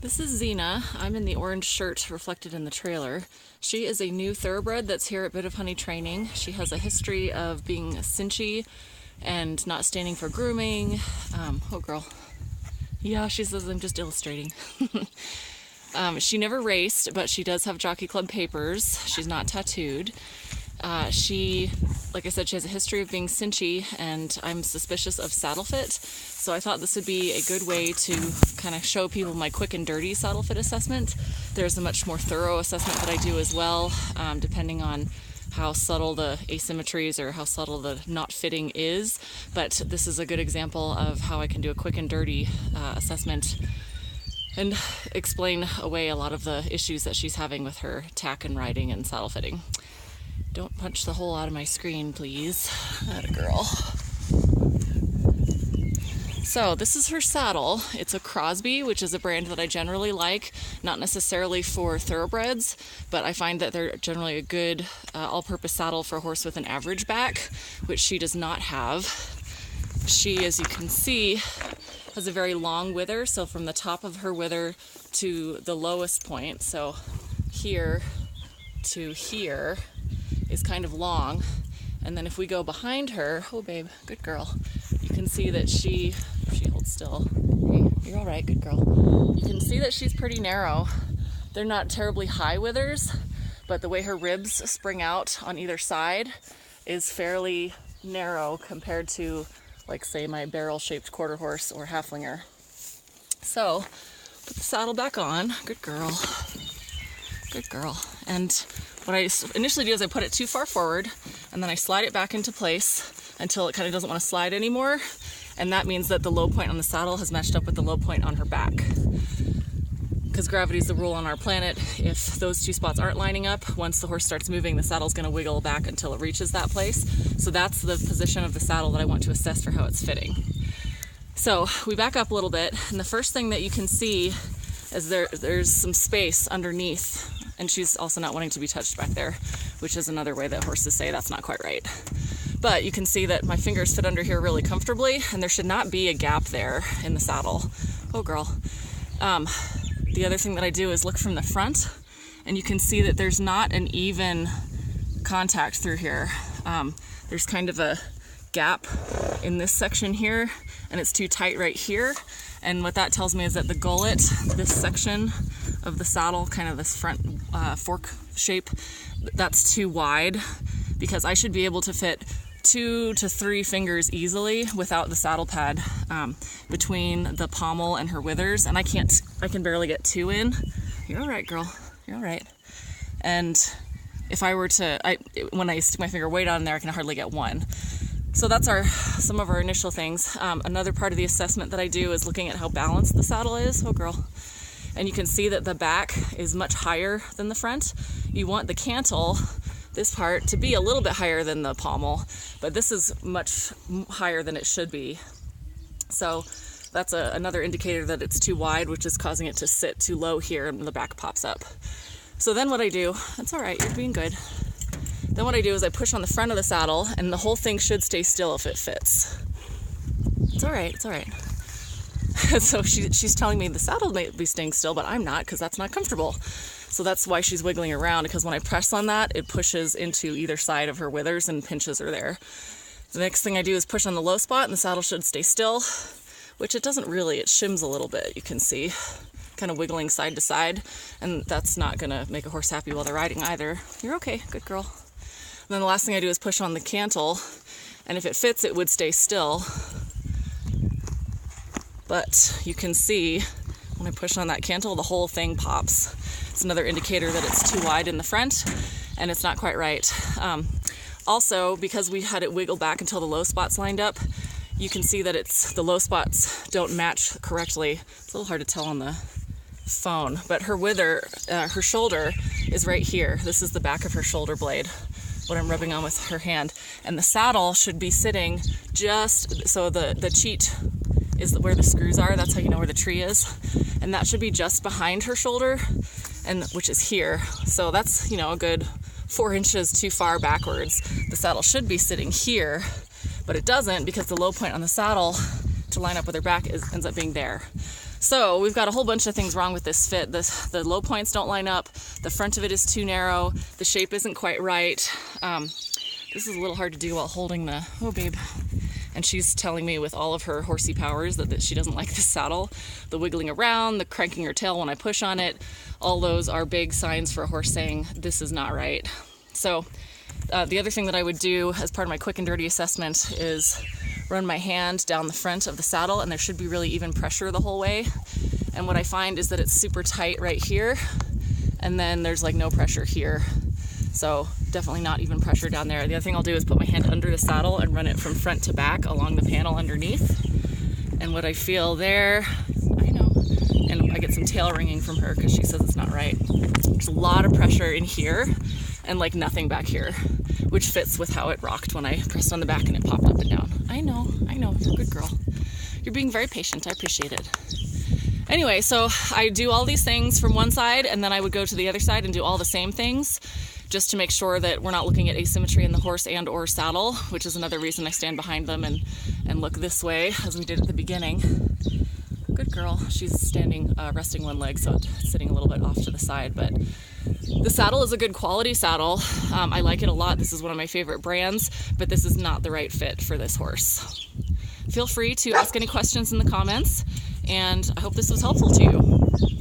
This is Xena. I'm in the orange shirt reflected in the trailer. She is a new thoroughbred that's here at Bit of Honey Training. She has a history of being cinchy and not standing for grooming. Oh girl. Yeah, she says I'm just illustrating. She never raced, but she does have Jockey Club papers. She's not tattooed. Like I said, she has a history of being cinchy, and I'm suspicious of saddle fit. So I thought this would be a good way to kind of show people my quick and dirty saddle fit assessment. There's a much more thorough assessment that I do as well, depending on how subtle the asymmetries or how subtle the not fitting is. But this is a good example of how I can do a quick and dirty assessment and explain away a lot of the issues that she's having with her tack and riding and saddle fitting. Don't punch the hole out of my screen, please. Atta girl. So this is her saddle. It's a Crosby, which is a brand that I generally like, not necessarily for thoroughbreds, but I find that they're generally a good all-purpose saddle for a horse with an average back, which she does not have. She, as you can see, has a very long wither, so from the top of her wither to the lowest point, so here to here, is kind of long. And then if we go behind her, oh babe, good girl, you can see that she holds still. Hey, you're all right, good girl. You can see that she's pretty narrow. They're not terribly high withers, but the way her ribs spring out on either side is fairly narrow compared to, like, say, my barrel-shaped quarter horse or halflinger. So, put the saddle back on. Good girl. Good girl. And what I initially do is I put it too far forward, and then I slide it back into place until it kind of doesn't want to slide anymore. And that means that the low point on the saddle has matched up with the low point on her back. Because gravity is the rule on our planet. If those two spots aren't lining up, once the horse starts moving, the saddle's going to wiggle back until it reaches that place. So that's the position of the saddle that I want to assess for how it's fitting. So we back up a little bit, and the first thing that you can see is there's some space underneath, and she's also not wanting to be touched back there, which is another way that horses say that's not quite right. But you can see that my fingers fit under here really comfortably, and there should not be a gap there in the saddle. Oh girl. The other thing that I do is look from the front, and you can see that there's not an even contact through here. There's kind of a gap in this section here, and it's too tight right here. And what that tells me is that the gullet, this section of the saddle, kind of this front fork shape, that's too wide, because I should be able to fit 2 to 3 fingers easily without the saddle pad between the pommel and her withers, and I can barely get 2 in. You're all right, girl. You're all right. And if I were to, when I stick my finger way down there, I can hardly get 1. So that's some of our initial things. Another part of the assessment that I do is looking at how balanced the saddle is. Oh girl. And you can see that the back is much higher than the front. You want the cantle, this part, to be a little bit higher than the pommel, but this is much higher than it should be. So that's another indicator that it's too wide, which is causing it to sit too low here, and the back pops up. So then what I do, that's all right, you're being good. Then what I do is I push on the front of the saddle, and the whole thing should stay still if it fits. It's all right, it's all right. So she's telling me the saddle may be staying still, but I'm not, because that's not comfortable. So that's why she's wiggling around, because when I press on that, it pushes into either side of her withers and pinches her there. The next thing I do is push on the low spot, and the saddle should stay still, which it doesn't really. It shims a little bit, you can see, kind of wiggling side to side, and that's not going to make a horse happy while they're riding either. You're okay, good girl. And then the last thing I do is push on the cantle, and if it fits, it would stay still. But you can see when I push on that cantle, the whole thing pops. It's another indicator that it's too wide in the front, and it's not quite right. Also, because we had it wiggle back until the low spots lined up, you can see that the low spots don't match correctly. It's a little hard to tell on the phone, but her wither, her shoulder is right here. This is the back of her shoulder blade, what I'm rubbing on with her hand. And the saddle should be sitting just, so the cheat is where the screws are. That's how you know where the tree is. And that should be just behind her shoulder, and which is here. So that's, a good 4 inches too far backwards. The saddle should be sitting here, but it doesn't, because the low point on the saddle to line up with her back ends up being there. So we've got a whole bunch of things wrong with this fit. The low points don't line up. The front of it is too narrow. The shape isn't quite right. This is a little hard to do while holding the, oh babe. And she's telling me with all of her horsey powers that she doesn't like this saddle. The wiggling around, the cranking her tail when I push on it, all those are big signs for a horse saying this is not right. So the other thing that I would do as part of my quick and dirty assessment is run my hand down the front of the saddle, and there should be really even pressure the whole way. And what I find is that it's super tight right here, and then there's like no pressure here. So definitely not even pressure down there. The other thing I'll do is put my hand under the saddle and run it from front to back along the panel underneath. And what I feel there, I know, and I get some tail ringing from her because she says it's not right. There's a lot of pressure in here and like nothing back here, which fits with how it rocked when I pressed on the back and it popped up and down. I know, you're a good girl. You're being very patient, I appreciate it. Anyway, so I do all these things from one side, and then I would go to the other side and do all the same things, just to make sure that we're not looking at asymmetry in the horse and or saddle, which is another reason I stand behind them and look this way, as we did at the beginning. Good girl. She's standing, resting one leg, so it's sitting a little bit off to the side, but the saddle is a good quality saddle. I like it a lot. This is one of my favorite brands, but this is not the right fit for this horse. Feel free to ask any questions in the comments, and I hope this was helpful to you.